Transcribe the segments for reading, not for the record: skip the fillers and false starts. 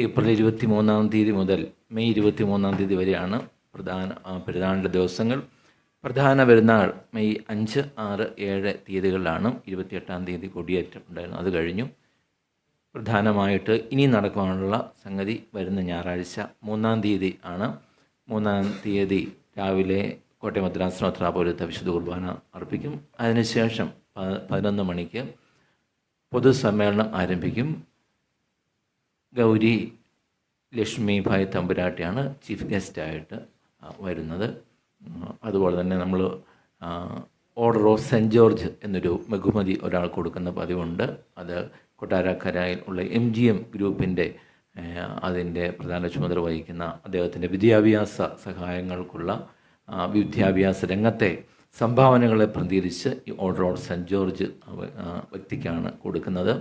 April 23 മുതൽ May 23 വരെയാണ് പെരുന്നാളിൻ്റെ ദിവസങ്ങൾ. പ്രധാന പെരുന്നാൾ മെയ് 5, 6, 7 തീയതികളിലാണ്. 28 കൊടിയേറ്റം ഉണ്ടായിരുന്നു, അത് കഴിഞ്ഞു. പ്രധാനമായിട്ട് ഇനി നടക്കാനുള്ള സംഗതി വരുന്ന ഞായറാഴ്ച 3 ആണ്. 3 രാവിലെ കോട്ടയം മദ്രാസ് മെത്രാപ്പോലീത്ത വിശുദ്ധ കുർബാന അർപ്പിക്കും. അതിനുശേഷം 11 മണിക്ക് പൊതുസമ്മേളനം ആരംഭിക്കും. ഗൗരി ലക്ഷ്മി ഭായ് തമ്പുരാട്ടിയാണ് ചീഫ് ഗസ്റ്റായിട്ട് വരുന്നത്. അതുപോലെ തന്നെ നമ്മൾ ഓർഡർ ഓഫ് സെൻറ്റ് ജോർജ് എന്നൊരു ബഹുമതി ഒരാൾ കൊടുക്കുന്ന പതിവുണ്ട്. അത് കൊട്ടാരക്കരയിൽ ഉള്ള MGM ഗ്രൂപ്പിൻ്റെ അതിൻ്റെ പ്രധാന ചുമതല വഹിക്കുന്ന അദ്ദേഹത്തിൻ്റെ വിദ്യാഭ്യാസ സഹായങ്ങൾക്കുള്ള വിദ്യാഭ്യാസ രംഗത്തെ സംഭാവനകളെ പ്രതികരിച്ച് ഈ ഓർഡർ ഓഫ് സെൻറ്റ് ജോർജ് വ്യക്തിക്കാണ് കൊടുക്കുന്നത്.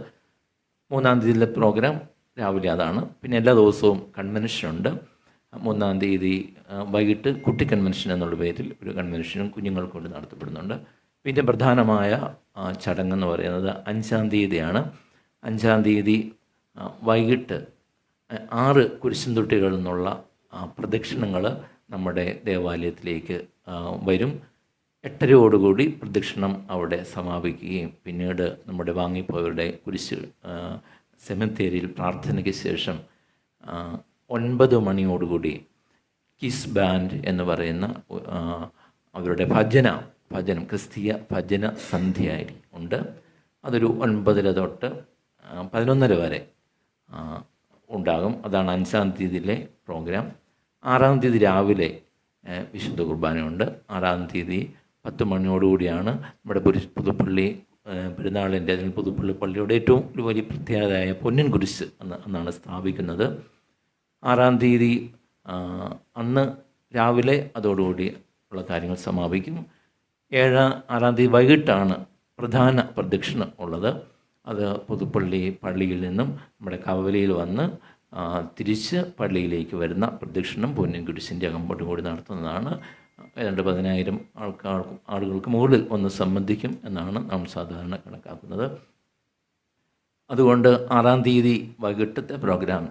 3 പ്രോഗ്രാം രാവിലെ അതാണ്. പിന്നെ എല്ലാ ദിവസവും കൺവെൻഷനുണ്ട്. 3 വൈകിട്ട് കുട്ടി കൺവെൻഷൻ എന്നുള്ള പേരിൽ ഒരു കൺവെൻഷനും കുഞ്ഞുങ്ങൾക്ക് കൊണ്ട് നടത്തപ്പെടുന്നുണ്ട്. പിന്നെ പ്രധാനമായ ചടങ്ങെന്ന് പറയുന്നത് 5 ആണ്. 5 വൈകിട്ട് 6 കുരിശും തൊട്ടികളിൽ നിന്നുള്ള പ്രദക്ഷിണങ്ങൾ നമ്മുടെ ദേവാലയത്തിലേക്ക് വരും. 8:30 പ്രദക്ഷിണം അവിടെ സമാപിക്കുകയും പിന്നീട് നമ്മുടെ വാങ്ങിപ്പോയവരുടെ കുരിശ് സെമിത്തേരിയിൽ പ്രാർത്ഥനയ്ക്ക് ശേഷം 9 മണിയോടുകൂടി കിസ് ബാൻഡ് എന്ന് പറയുന്ന അവരുടെ ഭജനം ക്രിസ്തീയ ഭജന സന്ധ്യ ഉണ്ട്. അതൊരു 9:30 തൊട്ട് 11:30 വരെ ഉണ്ടാകും. അതാണ് 5 പ്രോഗ്രാം. 6 രാവിലെ വിശുദ്ധ കുർബാനയുണ്ട്. 6 10 മണിയോടുകൂടിയാണ് നമ്മുടെ പുതുപ്പള്ളി പെരുന്നാളിൻ്റെ അല്ലെങ്കിൽ പുതുപ്പള്ളി പള്ളിയുടെ ഏറ്റവും ഒരു വലിയ പ്രത്യേകതയായ പൊന്നിൻ കുരിശ് എന്നാണ് സ്ഥാപിക്കുന്നത്. 6 അന്ന് രാവിലെ അതോടുകൂടി ഉള്ള കാര്യങ്ങൾ സമാപിക്കും. 6 വൈകിട്ടാണ് പ്രധാന പ്രദക്ഷിണം ഉള്ളത്. അത് പുതുപ്പള്ളി പള്ളിയിൽ നിന്നും നമ്മുടെ കവലയിൽ വന്ന് തിരിച്ച് പള്ളിയിലേക്ക് വരുന്ന പ്രദക്ഷിണം പൊന്നിൻ കുരിശിൻ്റെ അകമ്പോട്ടും കൂടി നടത്തുന്നതാണ്. ഏതാണ്ട് 10,000 ആളുകൾക്ക് മുകളിൽ ഒന്ന് സംബന്ധിക്കും എന്നാണ് നാം സാധാരണ കണക്കാക്കുന്നത്. അതുകൊണ്ട് 6 വൈകിട്ടത്തെ പ്രോഗ്രാം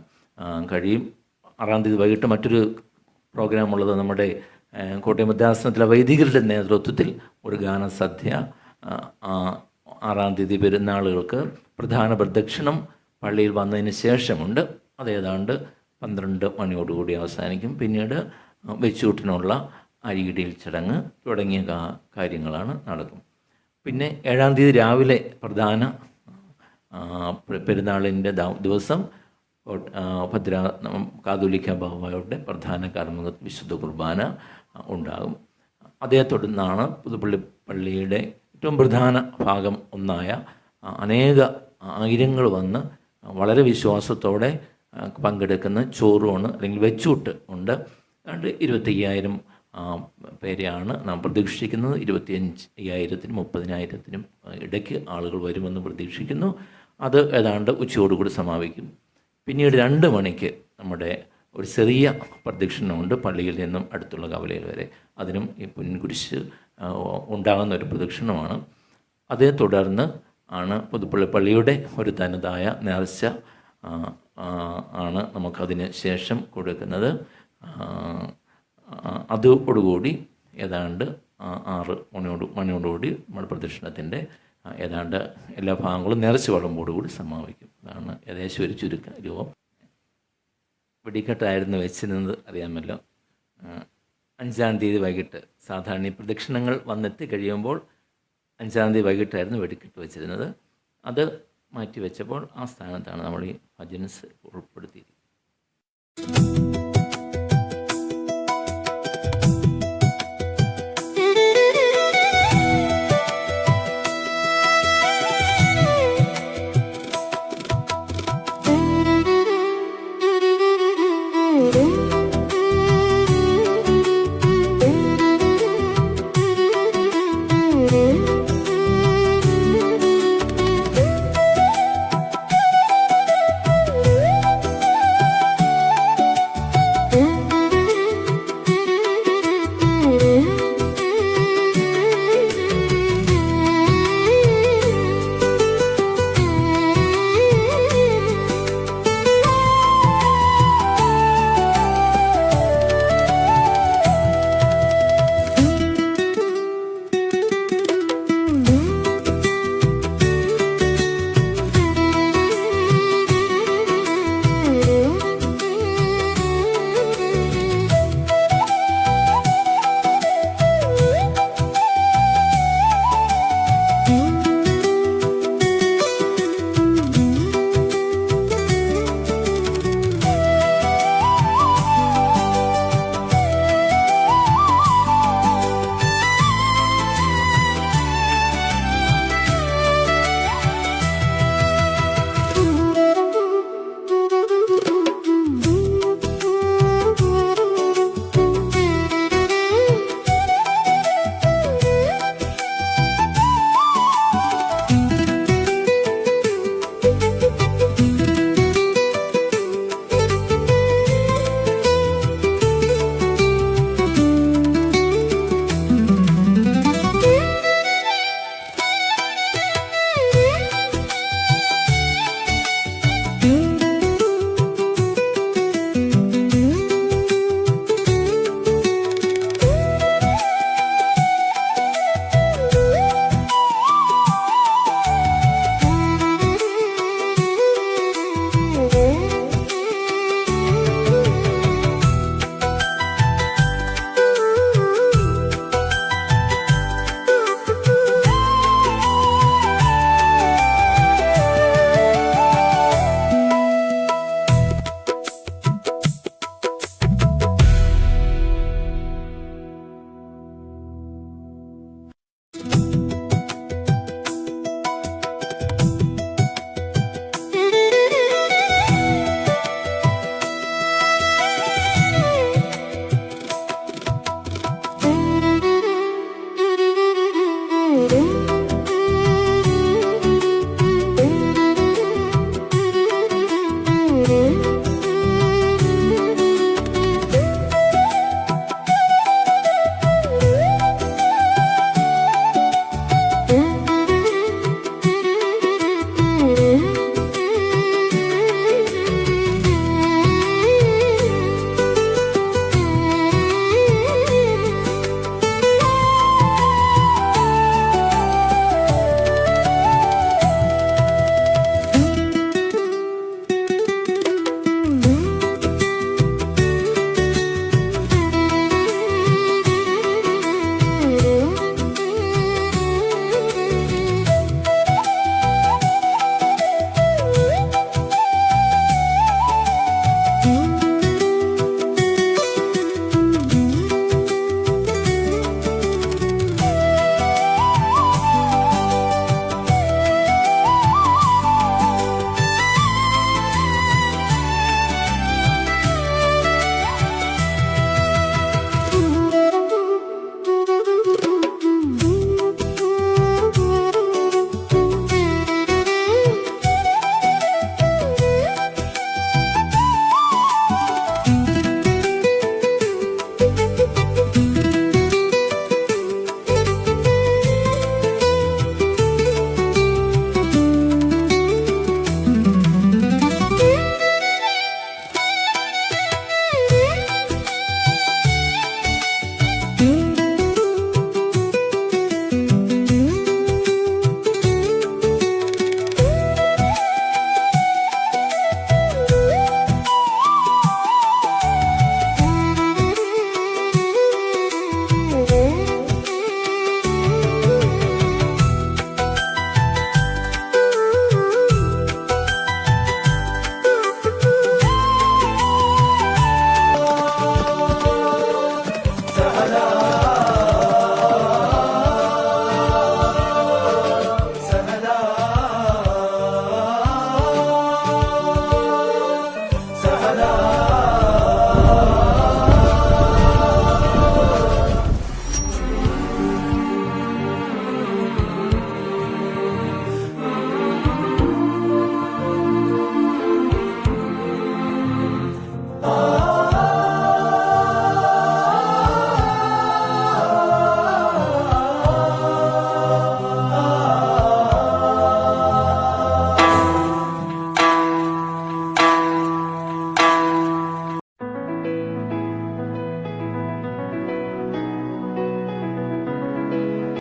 കഴിയും. 6 വൈകിട്ട് മറ്റൊരു പ്രോഗ്രാം ഉള്ളത് നമ്മുടെ കോട്ടയം മദ്രാസനത്തിലെ വൈദികരുടെ നേതൃത്വത്തിൽ ഒരു ഗാനസദ്യ 6 പെരുന്നാളുകൾക്ക് പ്രധാന പ്രദക്ഷിണം പള്ളിയിൽ വന്നതിന് ശേഷമുണ്ട്. അത് ഏതാണ്ട് 12 മണിയോടുകൂടി അവസാനിക്കും. പിന്നീട് വെച്ചൂട്ടിനുള്ള അരിയിടയിൽ ചടങ്ങ് തുടങ്ങിയ കാര്യങ്ങളാണ് നടക്കും. പിന്നെ 7 രാവിലെ പ്രധാന പെരുന്നാളിൻ്റെ ദിവസം കാതോലിക്ക ബാവയുടെ പ്രധാന കർമ്മ വിശുദ്ധ കുർബാന ഉണ്ടാകും. അതേ തുടർന്നാണ് പുതുപ്പള്ളി പള്ളിയുടെ ഏറ്റവും പ്രധാന ഭാഗം ഒന്നായ അനേക ആയിരങ്ങൾ വന്ന് വളരെ വിശ്വാസത്തോടെ പങ്കെടുക്കുന്ന ചോറൂണ് അല്ലെങ്കിൽ വെച്ചൂട്ട് ഉണ്ട്. ഏതാണ്ട് 25,000 പേരെയാണ് നാം പ്രതീക്ഷിക്കുന്നത്. 25,000-നും 30,000-നും ഇടയ്ക്ക് ആളുകൾ വരുമെന്ന് പ്രതീക്ഷിക്കുന്നു. അത് ഏതാണ്ട് ഉച്ചയോടുകൂടി സമാപിക്കും. പിന്നീട് 2 മണിക്ക് നമ്മുടെ ഒരു ചെറിയ പ്രദക്ഷിണമുണ്ട് പള്ളിയിൽ നിന്നും അടുത്തുള്ള കവലയിൽ വരെ. അതിനും ഈ പൊൻകുരിശ് ഉണ്ടാകുന്ന ഒരു പ്രദക്ഷിണമാണ്. അതേ തുടർന്ന് ആണ് പുതുപ്പള്ളി പള്ളിയുടെ ഒരു തനതായ നേർച്ച ആണ് നമുക്കതിന് ശേഷം കൊടുക്കുന്നത്. അതോടുകൂടി ഏതാണ്ട് 6 മണിയോടുകൂടി നമ്മുടെ പ്രദക്ഷിണത്തിൻ്റെ ഏതാണ്ട് എല്ലാ ഭാഗങ്ങളും നേർച്ച വളമ്പോടുകൂടി സമാപിക്കും. അതാണ് ഏകദേശം ഒരു ചുരുക്ക രൂപം. വെടിക്കെട്ടായിരുന്നു വെച്ചിരുന്നത് അറിയാമല്ലോ. 5 വൈകിട്ട് സാധാരണ ഈ പ്രദക്ഷിണങ്ങൾ വന്നെത്തി കഴിയുമ്പോൾ 5 വൈകിട്ടായിരുന്നു വെടിക്കെട്ട് വെച്ചിരുന്നത്. അത് മാറ്റിവെച്ചപ്പോൾ ആ സ്ഥാനത്താണ് നമ്മൾ ഈ ഭജൻസ് ഉൾപ്പെടുത്തിയിരിക്കുന്നത്. Mm-hmm.